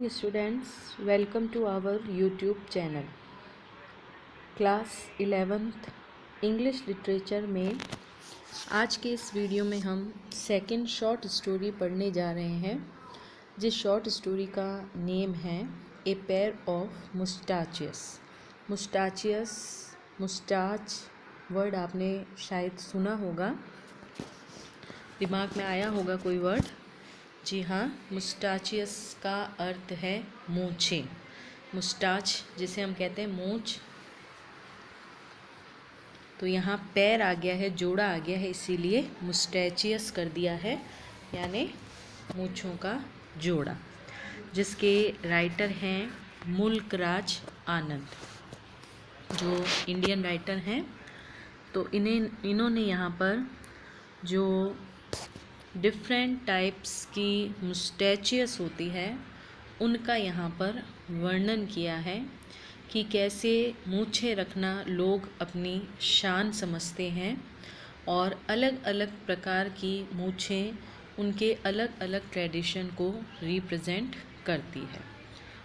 Students, welcome to our YouTube channel. Class 11th English literature में आज के इस वीडियो में हम सेकंड शॉर्ट स्टोरी पढ़ने जा रहे हैं, जिस शॉर्ट स्टोरी का नेम है ए पेयर ऑफ मुस्टाचियस। मुस्टाच वर्ड आपने शायद सुना होगा, दिमाग में आया होगा कोई वर्ड। जी हाँ, मुस्टाचियस का अर्थ है मूंछें। मुस्टाच जिसे हम कहते हैं मूंछ, तो यहाँ पैर आ गया है, जोड़ा आ गया है, इसीलिए मुस्टैचियस कर दिया है, यानी मूंछों का जोड़ा, जिसके राइटर हैं मुल्कराज आनंद, जो इंडियन राइटर हैं। तो इन्होंने यहाँ पर जो डिफरेंट टाइप्स की मुस्टैचियस होती है उनका यहाँ पर वर्णन किया है कि कैसे मूछें रखना लोग अपनी शान समझते हैं और अलग अलग प्रकार की मूछें उनके अलग अलग ट्रेडिशन को रिप्रेजेंट करती है।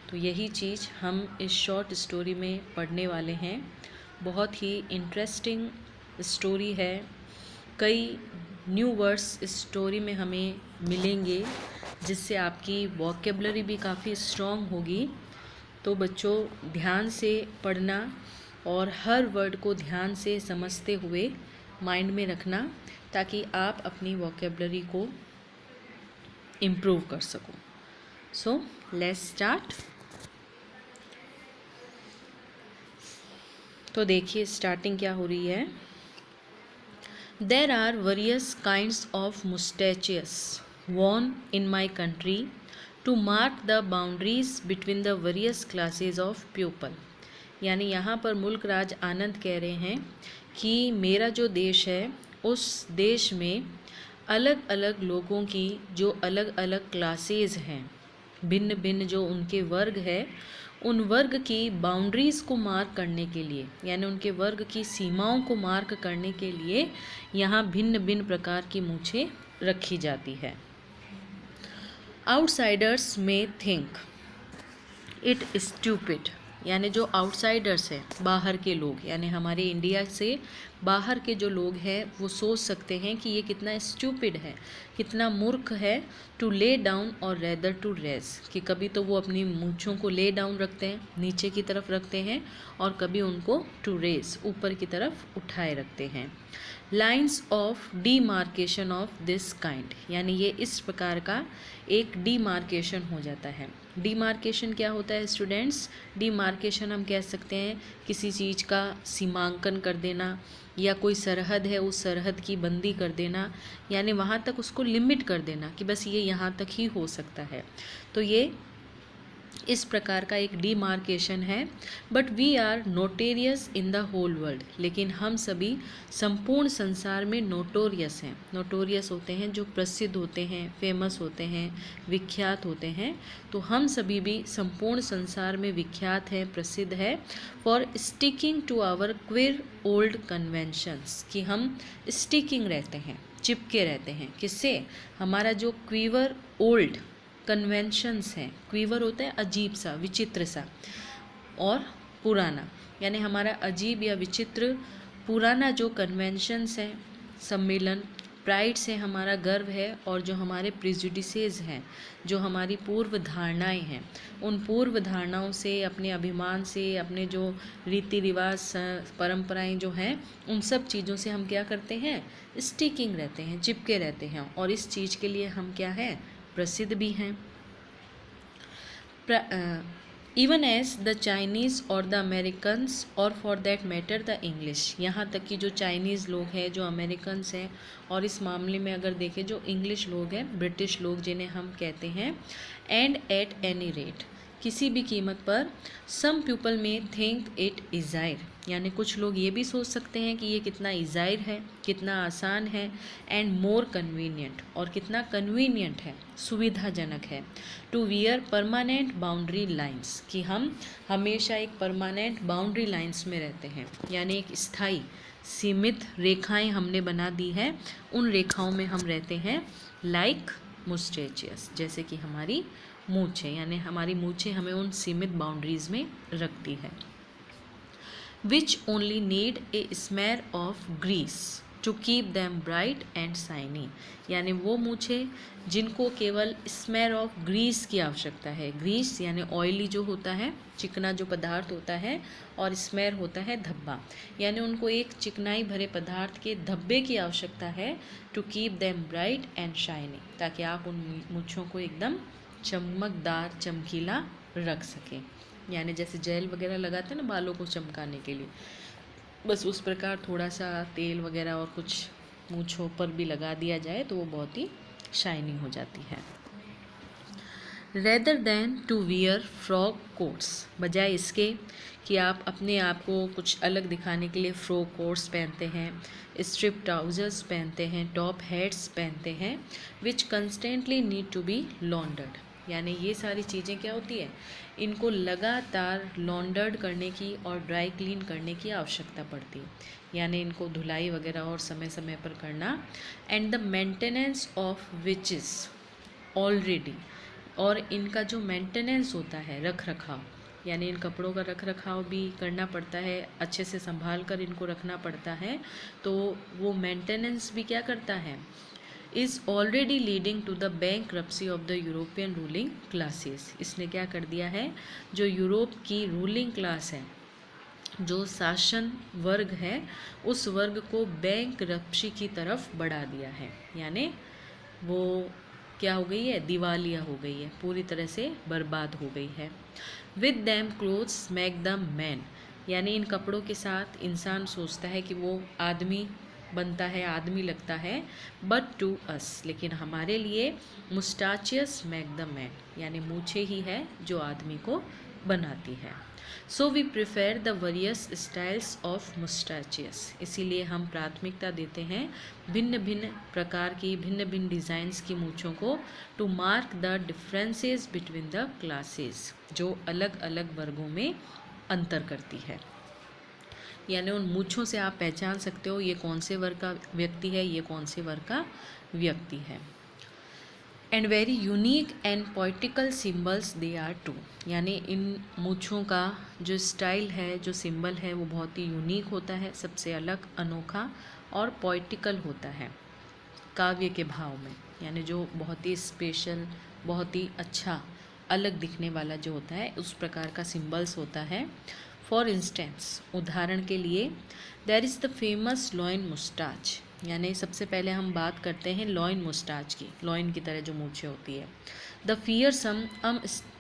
तो यही चीज़ हम इस शॉर्ट स्टोरी में पढ़ने वाले हैं। बहुत ही इंटरेस्टिंग स्टोरी है। कई न्यू वर्ड्स इस स्टोरी में हमें मिलेंगे, जिससे आपकी वोकेबलरी भी काफ़ी स्ट्रॉन्ग होगी। तो बच्चों, ध्यान से पढ़ना और हर वर्ड को ध्यान से समझते हुए माइंड में रखना, ताकि आप अपनी वोकेबलरी को इम्प्रूव कर सको। So let's start. तो देखिए स्टार्टिंग क्या हो रही है। There are various kinds of mustaches worn in my country to mark the boundaries between the various classes of people। यानी यहाँ पर मुल्कराज आनंद कह रहे हैं कि मेरा जो देश है, उस देश में अलग अलग लोगों की जो अलग अलग क्लासेस हैं, भिन्न भिन्न जो उनके वर्ग है, उन वर्ग की बाउंड्रीज़ को मार्क करने के लिए, यानी उनके वर्ग की सीमाओं को मार्क करने के लिए यहाँ भिन्न भिन्न प्रकार की मूछें रखी जाती है। आउटसाइडर्स में थिंक इट स्टूपिड, यानी जो आउटसाइडर्स हैं, बाहर के लोग, यानी हमारे इंडिया से बाहर के जो लोग हैं, वो सोच सकते हैं कि ये कितना स्टूपिड है, कितना मूर्ख है। टू ले डाउन और रेदर टू रेज, कि कभी तो वो अपनी मूंछों को ले डाउन रखते हैं, नीचे की तरफ रखते हैं, और कभी उनको टू रेज, ऊपर की तरफ उठाए रखते हैं। Lines of demarcation of this kind, यानी ये इस प्रकार का एक डीमार्केशन हो जाता है। डीमार्केशन क्या होता है स्टूडेंट्स? डीमार्केशन हम कह सकते हैं किसी चीज़ का सीमांकन कर देना, या कोई सरहद है उस सरहद की बंदी कर देना, यानी वहाँ तक उसको लिमिट कर देना कि बस ये यहाँ तक ही हो सकता है। तो ये इस प्रकार का एक डीमार्केशन है। But we are notorious in the whole world, लेकिन हम सभी संपूर्ण संसार में नोटोरियस हैं। नोटोरियस होते हैं जो प्रसिद्ध होते हैं, फेमस होते हैं, विख्यात होते हैं। तो हम सभी भी संपूर्ण संसार में विख्यात हैं, प्रसिद्ध है for sticking to our queer old conventions, कि हम स्टिकिंग रहते हैं, चिपके रहते हैं। किससे? हमारा जो क्विवर ओल्ड कन्वेंशंस हैं, क्वीवर होता है अजीब सा, विचित्र सा, और पुराना, यानी हमारा अजीब या विचित्र पुराना जो कन्वेंशंस हैं, सम्मेलन, प्राइड से हमारा गर्व है, और जो हमारे प्रिजुडिसेस हैं, जो हमारी पूर्व धारणाएं हैं, उन पूर्व धारणाओं से, अपने अभिमान से, अपने जो रीति रिवाज परंपराएं जो हैं, उन सब चीज़ों से हम क्या करते हैं? स्टिकिंग रहते हैं, चिपके रहते हैं, और इस चीज़ के लिए हम क्या हैं? प्रसिद्ध भी हैं। इवन एज द चाइनीज़ और द अमेरिकन्स, और for that matter the English, यहाँ तक कि जो चाइनीज़ लोग हैं, जो अमेरिकन्स हैं, और इस मामले में अगर देखें जो इंग्लिश लोग हैं, ब्रिटिश लोग जिन्हें हम कहते हैं, एंड एट एनी रेट, किसी भी कीमत पर। सम पीपल में थिंक इट इज़ायर, यानी कुछ लोग ये भी सोच सकते हैं कि ये कितना इज़ायर है, कितना आसान है, एंड मोर कन्वीनियंट, और कितना कन्वीनियंट है, सुविधाजनक है। To wear permanent boundary lines, कि हम हमेशा एक परमानेंट बाउंड्री लाइंस में रहते हैं, यानी एक स्थायी सीमित रेखाएं हमने बना दी है, उन रेखाओं में हम रहते हैं। लाइक मुस्टैचियस, जैसे कि हमारी मूछें, यानी हमारी मूछें हमें उन सीमित बाउंड्रीज में रखती है। Which only need a smear of grease to keep them bright and shiny, यानी वो मूछें जिनको केवल स्मेर ऑफ ग्रीस की आवश्यकता है। ग्रीस यानी ऑयली जो होता है, चिकना जो पदार्थ होता है, और स्मेर होता है धब्बा, यानी उनको एक चिकनाई भरे पदार्थ के धब्बे की आवश्यकता है to keep them bright and shiny, ताकि आप उन मूछों को एकदम चमकदार चमकीला रख सकें। यानी जैसे जेल वगैरह लगाते हैं ना बालों को चमकाने के लिए, बस उस प्रकार थोड़ा सा तेल वगैरह और कुछ मूंछों पर भी लगा दिया जाए तो वो बहुत ही शाइनिंग हो जाती है। Rather than to wear frock coats, बजाय इसके कि आप अपने आप को कुछ अलग दिखाने के लिए फ्रॉक कोट्स पहनते हैं, स्ट्रिप ट्राउजर्स पहनते हैं, टॉप हैट्स पहनते हैं, विच कंस्टेंटली नीड टू बी लॉन्डर्ड, यानी ये सारी चीज़ें क्या होती है, इनको लगातार लॉन्डर्ड करने की और ड्राई क्लीन करने की आवश्यकता पड़ती है, यानी इनको धुलाई वगैरह और समय समय पर करना। And the maintenance of which is already, और इनका जो मेंटेनेंस होता है, रख रखाव, यानी इन कपड़ों का रख रखाव भी करना पड़ता है, अच्छे से संभाल कर इनको रखना पड़ता है, तो वो मेंटेनेंस भी क्या करता है, is already leading to the bankruptcy of the European ruling classes. इसने क्या कर दिया है, जो यूरोप की रूलिंग क्लास है, जो शासन वर्ग है, उस वर्ग को बैंक्रप्सी की तरफ बढ़ा दिया है, यानी वो क्या हो गई है, दिवालिया हो गई है, पूरी तरह से बर्बाद हो गई है। With them clothes make the man, यानी इन कपड़ों के साथ इंसान सोचता है कि वो आदमी बनता है, आदमी लगता है, बट टू अस, लेकिन हमारे लिए मुस्टाचियस मेक द मैन, यानी मूछे ही है जो आदमी को बनाती है। So we prefer the various styles of moustaches, इसीलिए हम प्राथमिकता देते हैं भिन्न भिन्न प्रकार की, भिन्न भिन्न डिज़ाइंस की मूछों को, to mark the differences between the classes, जो अलग अलग वर्गों में अंतर करती है, यानी उन मूछों से आप पहचान सकते हो ये कौन से वर्ग का व्यक्ति है, ये कौन से वर्ग का व्यक्ति है। And very unique and poetical symbols they are too, यानी इन मूछों का जो स्टाइल है, जो सिंबल है, वो बहुत ही यूनिक होता है, सबसे अलग, अनोखा और पोइटिकल होता है, काव्य के भाव में, यानी जो बहुत ही स्पेशल, बहुत ही अच्छा, अलग दिखने वाला जो होता है, उस प्रकार का सिम्बल्स होता है। फॉर इंस्टेंस, उदाहरण के लिए, there is the famous lion moustache, यानी सबसे पहले हम बात करते हैं लॉइन मुस्टाच की, लॉइन की तरह जो मूछें होती है। The fearsome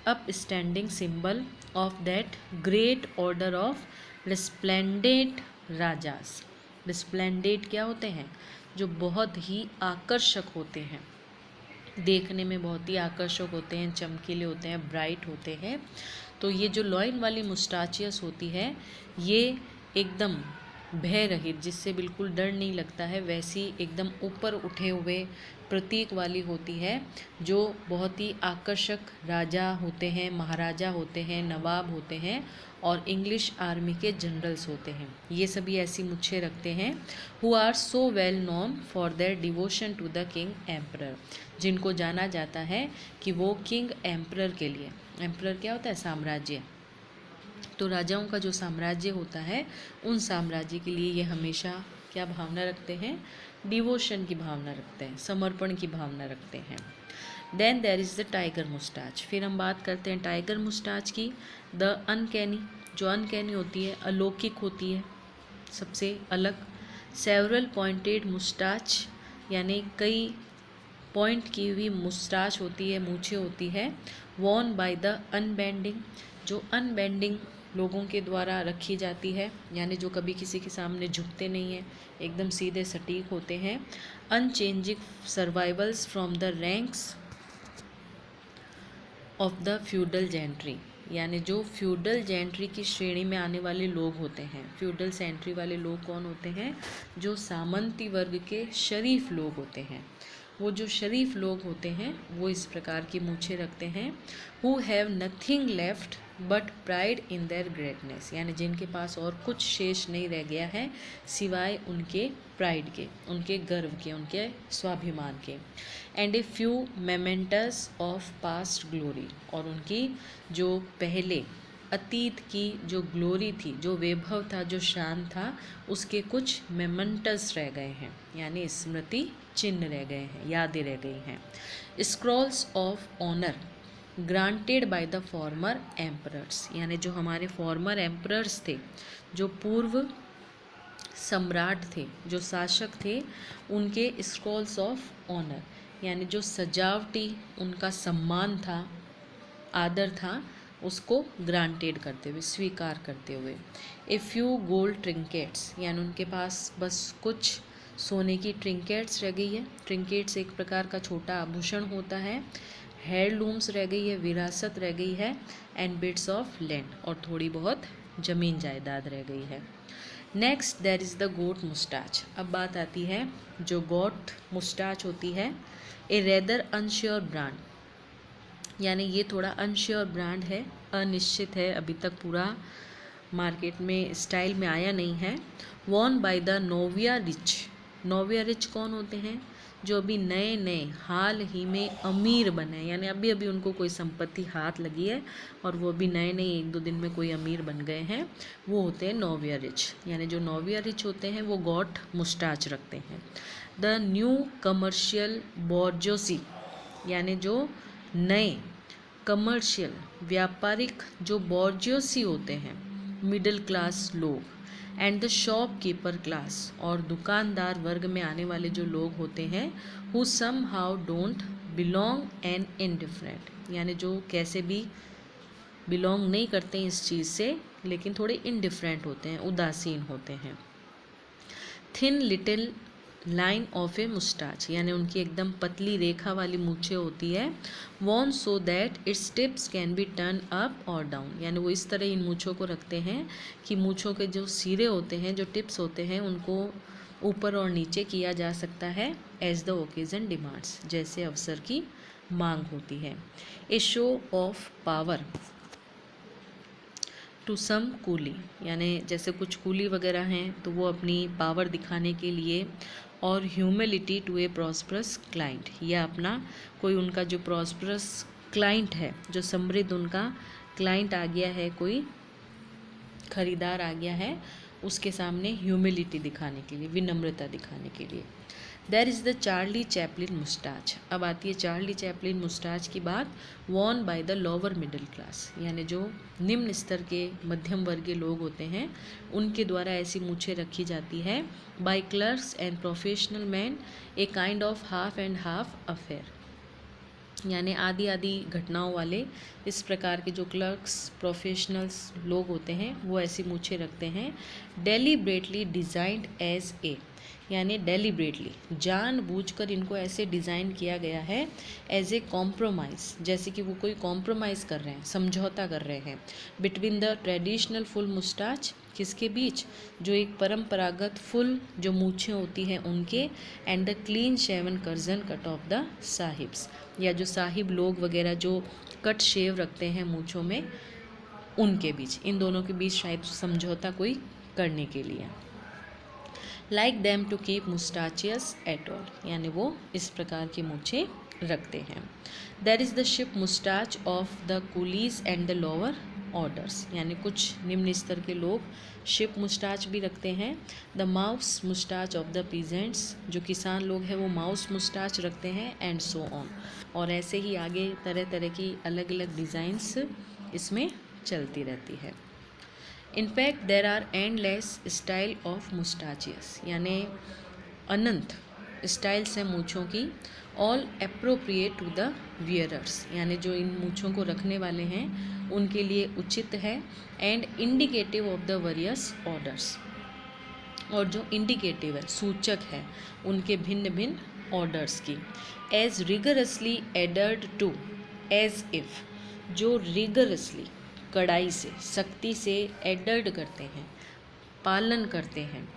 up standing symbol of that great order of resplendent rajas. Resplendent क्या होते हैं, जो बहुत ही आकर्षक होते हैं, देखने में बहुत ही आकर्षक होते हैं, चमकीले होते हैं, ब्राइट होते हैं। तो ये जो लॉइन वाली मुस्टाचियस होती है, ये एकदम भय रहित, जिससे बिल्कुल डर नहीं लगता है, वैसी एकदम ऊपर उठे हुए प्रतीक वाली होती है, जो बहुत ही आकर्षक राजा होते हैं, महाराजा होते हैं, नवाब होते हैं और इंग्लिश आर्मी के जनरल्स होते हैं, ये सभी ऐसी मुच्छें रखते हैं। Who are so well known for their devotion to the king emperor, जिनको जाना जाता है कि वो किंग एम्परर के लिए, एम्परर क्या होता है, साम्राज्य, तो राजाओं का जो साम्राज्य होता है, उन साम्राज्य के लिए ये हमेशा क्या भावना रखते हैं, डिवोशन की भावना रखते हैं, समर्पण की भावना रखते हैं। Then there is the tiger moustache, फिर हम बात करते हैं टाइगर मुस्टाच की। द अनकैनी, जो अनकैनी होती है, अलौकिक होती है, सबसे अलग। सेवरल पॉइंटेड मुस्टाच, यानी कई पॉइंट की हुई मुस्टाच होती है, मूछें होती है। वॉर्न बाय द अनबेंडिंग, जो अनबेंडिंग लोगों के द्वारा रखी जाती है, यानी जो कभी किसी के सामने झुकते नहीं हैं, एकदम सीधे सटीक होते हैं। Unchanging survivals from the ranks of the feudal gentry, यानी जो फ्यूडल जेंट्री की श्रेणी में आने वाले लोग होते हैं। फ्यूडल जेंट्री वाले लोग कौन होते हैं, जो सामंती वर्ग के शरीफ लोग होते हैं। वो जो शरीफ लोग होते हैं वो इस प्रकार की मूछें रखते हैं। Who have nothing left but pride in their greatness, यानी जिनके पास और कुछ शेष नहीं रह गया है सिवाय उनके प्राइड के, उनके गर्व के, उनके स्वाभिमान के। And a few mementos of past glory, और उनकी जो पहले अतीत की जो ग्लोरी थी, जो वैभव था, जो शान था, उसके कुछ मेमेंटस रह गए हैं, यानी स्मृति चिन्ह रह गए हैं, यादें रह गई हैं। Scrolls of honour granted by the former emperors, यानी जो हमारे फॉर्मर एम्परर्स थे, जो पूर्व सम्राट थे, जो शासक थे, उनके स्क्रॉल्स ऑफ ऑनर, यानी जो सजावटी उनका सम्मान था, आदर था, उसको ग्रांटेड करते हुए, स्वीकार करते हुए। ए फ्यू गोल्ड ट्रिंकेट्स, यानी उनके पास बस कुछ सोने की ट्रिंकेट्स रह गई है। ट्रिंकेट्स एक प्रकार का छोटा आभूषण होता है। हेयरलूम्स रह गई है, विरासत रह गई है। एंड बिट्स ऑफ लैंड, और थोड़ी बहुत जमीन जायदाद रह गई है। नेक्स्ट देयर इज़ द गोट मुस्टाच। अब बात आती है जो गोट मुस्टाच होती है। ए रेदर अनश्योर ब्रांड, यानी ये थोड़ा अनश्योर ब्रांड है, अनिश्चित है, अभी तक पूरा मार्केट में स्टाइल में आया नहीं है। Warne by the नोविया rich. नोविया rich कौन होते हैं? जो अभी नए नए हाल ही में अमीर बने, यानी अभी अभी उनको कोई संपत्ति हाथ लगी है और वो अभी नए नए 1-2 दिन में कोई अमीर बन गए हैं, वो होते हैं नोविया रिच। यानी जो नोविया रिच होते हैं वो गॉट मुस्टाच रखते हैं। द न्यू कमर्शियल बॉर्जोसी, यानी जो नए कमर्शियल व्यापारिक जो बॉर्जियोसी होते हैं, मिडिल क्लास लोग, एंड द शॉपकीपर क्लास, और दुकानदार वर्ग में आने वाले जो लोग होते हैं, who somehow don't belong and indifferent, यानी जो कैसे भी बिलोंग नहीं करते हैं इस चीज़ से, लेकिन थोड़े इनडिफरेंट होते हैं, उदासीन होते हैं। Thin little line of a moustache, यानी उनकी एकदम पतली रेखा वाली मूछें होती है। Worn so that its tips can be turn up और डाउन, यानी वो इस तरह इन मूछों को रखते हैं कि मूछों के जो सिरे होते हैं, जो टिप्स होते हैं, उनको ऊपर और नीचे किया जा सकता है एज द ओकेजन डिमांड्स, जैसे अवसर की मांग होती है। A show of power to some coolie, यानी जैसे कुछ कूली वगैरह हैं तो वो अपनी पावर दिखाने के लिए, और humility to a prosperous client, या अपना कोई उनका जो प्रॉस्परस क्लाइंट है, जो समृद्ध उनका क्लाइंट आ गया है, कोई खरीदार आ गया है, उसके सामने ह्यूमिलिटी दिखाने के लिए, विनम्रता दिखाने के लिए। There is the Charlie Chaplin moustache. अब आती है चार्ली चैपलिन मुस्टाच की बात। Worn by the lower middle class, यानी जो निम्न स्तर के मध्यम वर्गीय लोग होते हैं, उनके द्वारा ऐसी मूछें रखी जाती है। By clerks and professional man, a kind of half and half affair, यानी आदि आदि घटनाओं वाले इस प्रकार के जो क्लर्क्स, प्रोफेशनल्स लोग होते हैं, वो ऐसी मूछें रखते हैं। डेलिब्रेटली डिज़ाइंड एज ए, यानी डेलिब्रेटली, जानबूझकर इनको ऐसे डिज़ाइन किया गया है एज ए कॉम्प्रोमाइज़, जैसे कि वो कोई कॉम्प्रोमाइज़ कर रहे हैं, समझौता कर रहे हैं, बिटवीन द ट्रेडिशनल फुल मुस्टाच, किसके बीच? जो एक परंपरागत फुल जो मूछें होती हैं उनके, and the clean shaven Curzon cut of the sahibs, या जो साहिब लोग वगैरह जो कट शेव रखते हैं मूछों में, उनके बीच, इन दोनों के बीच शायद समझौता कोई करने के लिए। Like them to keep moustaches at all, यानी वो इस प्रकार की मूछें रखते हैं। There is the ship moustache of the coolies and the lower orders, यानी कुछ निम्न स्तर के लोग शिप मुस्टाच भी रखते हैं। The mouse moustache of the peasants, जो किसान लोग हैं वो माउस मुस्टाच रखते हैं, एंड सो ऑन, और ऐसे ही आगे तरह तरह की अलग अलग डिज़ाइंस इसमें चलती रहती है। In fact there are endless style of moustaches, यानी अनंत स्टाइल्स हैं मूछों की। All appropriate to the wearers, यानी जो इन मूछों को रखने वाले हैं उनके लिए उचित है। And indicative of the various orders, और जो इंडिकेटिव है, सूचक है उनके भिन्न भिन्न ऑर्डर्स की। As rigorously adhered to, as if, जो रिगरसली, कड़ाई से, सख्ती से, एडर्ड करते हैं, पालन करते हैं।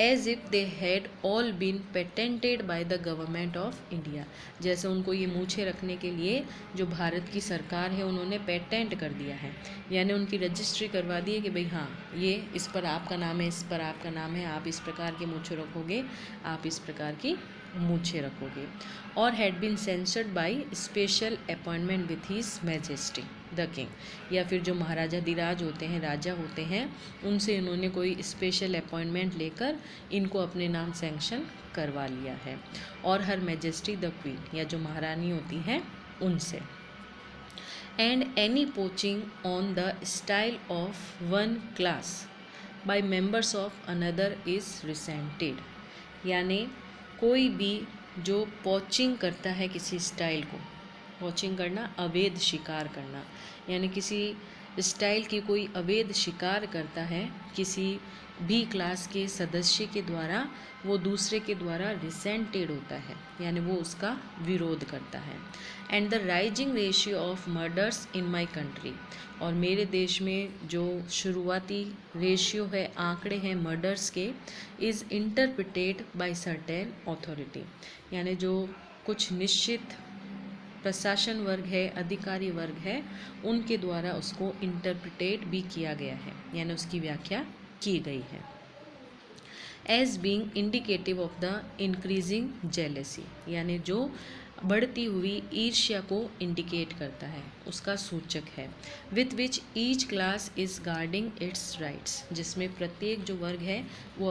As if they had all been patented by the government of India, जैसे उनको ये मूछें रखने के लिए जो भारत की सरकार है उन्होंने पेटेंट कर दिया है, यानी उनकी रजिस्ट्री करवा दी है कि भाई हाँ ये इस पर आपका नाम है, इस पर आपका नाम है, आप इस प्रकार के मूछें रखोगे, आप इस प्रकार की मूछें रखोगे। और had been censored by special appointment with his majesty the king, या फिर जो महाराजा धीराज होते हैं, राजा होते हैं, उनसे इन्होंने कोई स्पेशल अपॉइंटमेंट लेकर इनको अपने नाम सैंक्शन करवा लिया है। और हर मैजेस्टी द क्वीन, या जो महारानी होती हैं उनसे। And any poaching on the style of one class by members of another is resented, यानी कोई भी जो पोचिंग करता है किसी स्टाइल को, पोचिंग करना अवैध शिकार करना, यानी किसी स्टाइल की कोई अवैध शिकार करता है किसी भी क्लास के सदस्य के द्वारा, वो दूसरे के द्वारा रिसेंटेड होता है, यानी वो उसका विरोध करता है। And the rising ratio of murders in my country, और मेरे देश में जो शुरुआती रेशियो है, आंकड़े हैं मर्डर्स के, is interpreted by certain authority, यानी जो कुछ निश्चित प्रशासन वर्ग है, अधिकारी वर्ग है, उनके द्वारा उसको इंटरप्रिटेट भी किया गया है, यानी उसकी व्याख्या की गई है। As being indicative of the increasing jealousy, यानी जो बढ़ती हुई ईर्ष्या को इंडिकेट करता है, उसका सूचक है। With which each class is guarding its rights, जिसमें प्रत्येक जो वर्ग है वो